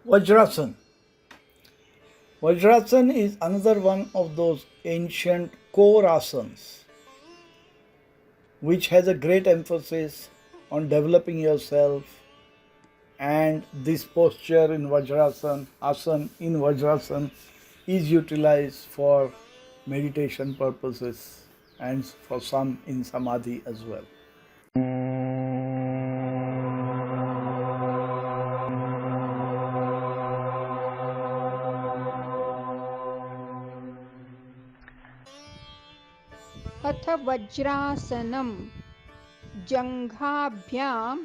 Vajrasana. Vajrasana is another one of those ancient core asanas which has a great emphasis on developing yourself, and this posture in Vajrasana is utilized for meditation purposes and for some in Samadhi as well. अथ वज्रासनं जङ्घाभ्यां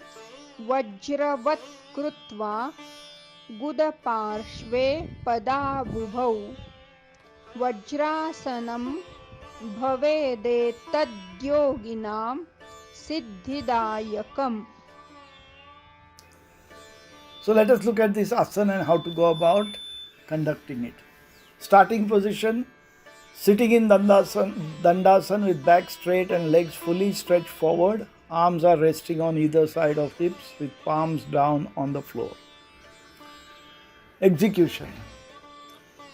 वज्रवत् कृत्वा गुदपार्श्वे पदाबुभौ वज्रासनं भवेदेतद्योगिनां सिद्धिदायकम्. So let us look at this asana and how to go about conducting it. Starting position, sitting in Dandasana with back straight and legs fully stretched forward. Arms are resting on either side of hips with palms down on the floor. Execution.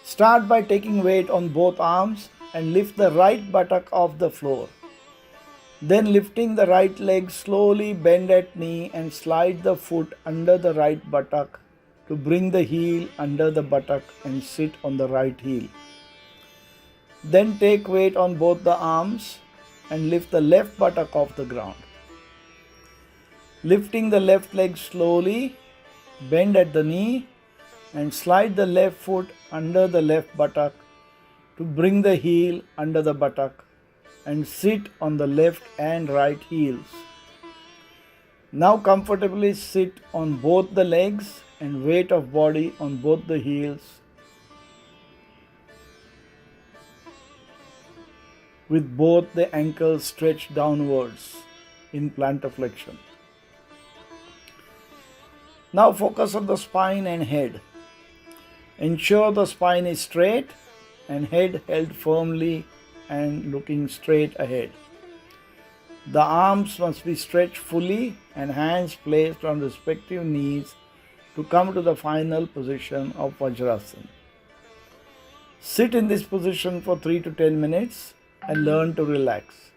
Start by taking weight on both arms and lift the right buttock off the floor. Then lifting the right leg, slowly bend at knee and slide the foot under the right buttock to bring the heel under the buttock and sit on the right heel. Then take weight on both the arms and lift the left buttock off the ground. Lifting the left leg slowly, bend at the knee and slide the left foot under the left buttock to bring the heel under the buttock and sit on the left and right heels. Now comfortably sit on both the legs and weight of body on both the heels with both the ankles stretched downwards in plantar flexion. Now focus on the spine and head. Ensure the spine is straight and head held firmly and looking straight ahead. The arms must be stretched fully and hands placed on respective knees to come to the final position of Vajrasana. Sit in this position for 3 to 10 minutes and learn to relax.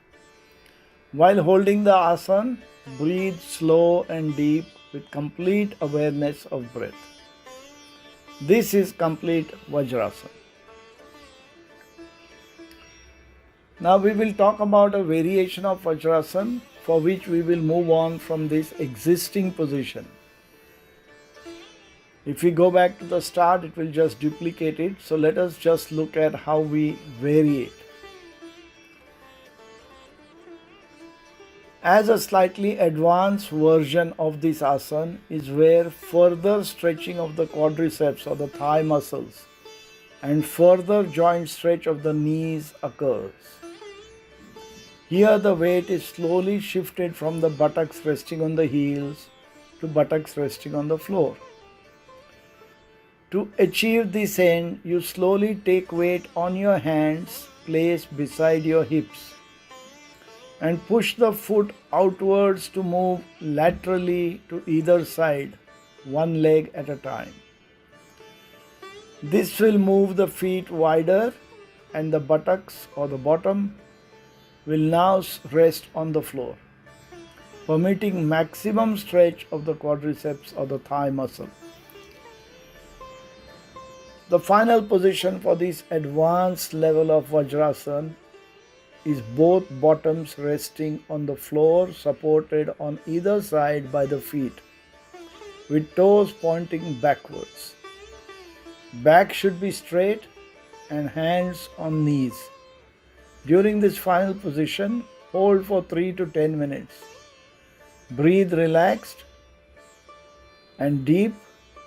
While holding the asana, breathe slow and deep with complete awareness of breath. This is complete Vajrasana. Now we will talk about a variation of Vajrasana for which we will move on from this existing position. If we go back to the start, it will just duplicate it. So let us just look at how we vary it. As a slightly advanced version of this asana is where further stretching of the quadriceps or the thigh muscles and further joint stretch of the knees occurs. Here the weight is slowly shifted from the buttocks resting on the heels to buttocks resting on the floor. To achieve this end, you slowly take weight on your hands placed beside your hips and push the foot outwards to move laterally to either side, one leg at a time. This will move the feet wider and the buttocks or the bottom will now rest on the floor, permitting maximum stretch of the quadriceps or the thigh muscle. The final position for this advanced level of Vajrasana is both bottoms resting on the floor, supported on either side by the feet, with toes pointing backwards. Back should be straight and hands on knees. During this final position, hold for 3 to 10 minutes. Breathe relaxed and deep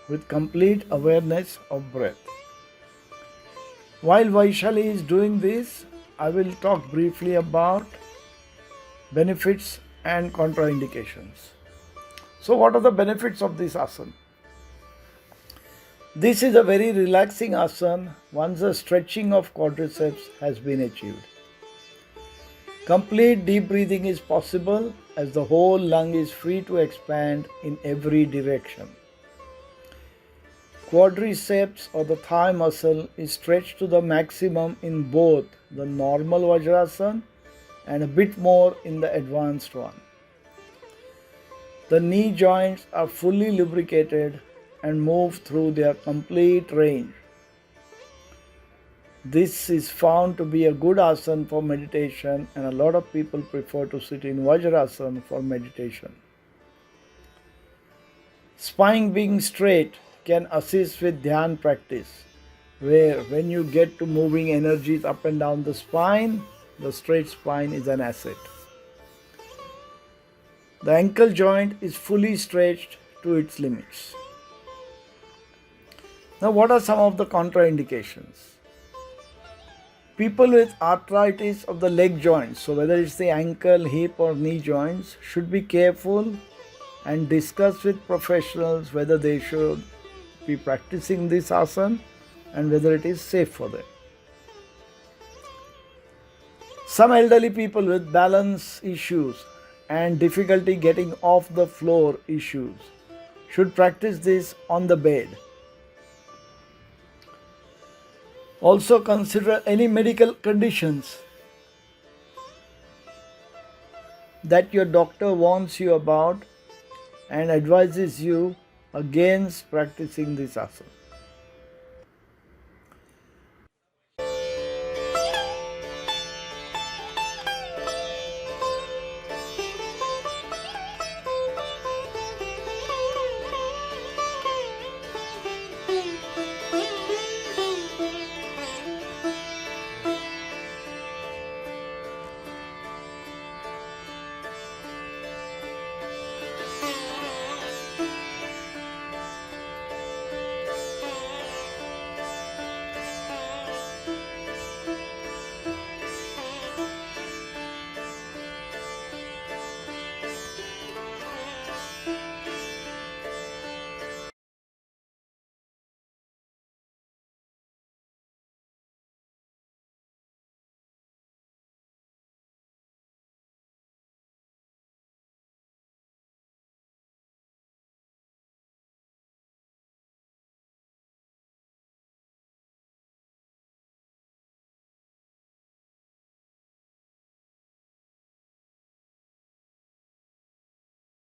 with complete awareness of breath. While Vaishali is doing this, I will talk briefly about benefits and contraindications. So what are the benefits of this asana? This is a very relaxing asana once the stretching of quadriceps has been achieved. Complete deep breathing is possible as the whole lung is free to expand in every direction. quadriceps or the thigh muscle is stretched to the maximum in both the normal Vajrasana and a bit more in the advanced one. The knee joints are fully lubricated and move through their complete range. This is found to be a good asana for meditation, and a lot of people prefer to sit in Vajrasana for meditation. Spine being straight can assist with dhyan practice, where when you get to moving energies up and down the straight spine is an asset. The ankle joint is fully stretched to its limits. Now, what are some of the contraindications? People with arthritis of the leg joints, so whether it's the ankle, hip or knee joints, should be careful and discuss with professionals whether they should be practicing this asana and whether it is safe for them. Some elderly people with balance issues and difficulty getting off the floor issues should practice this on the bed. Also consider any medical conditions that your doctor warns you about and advises you against practicing this asana.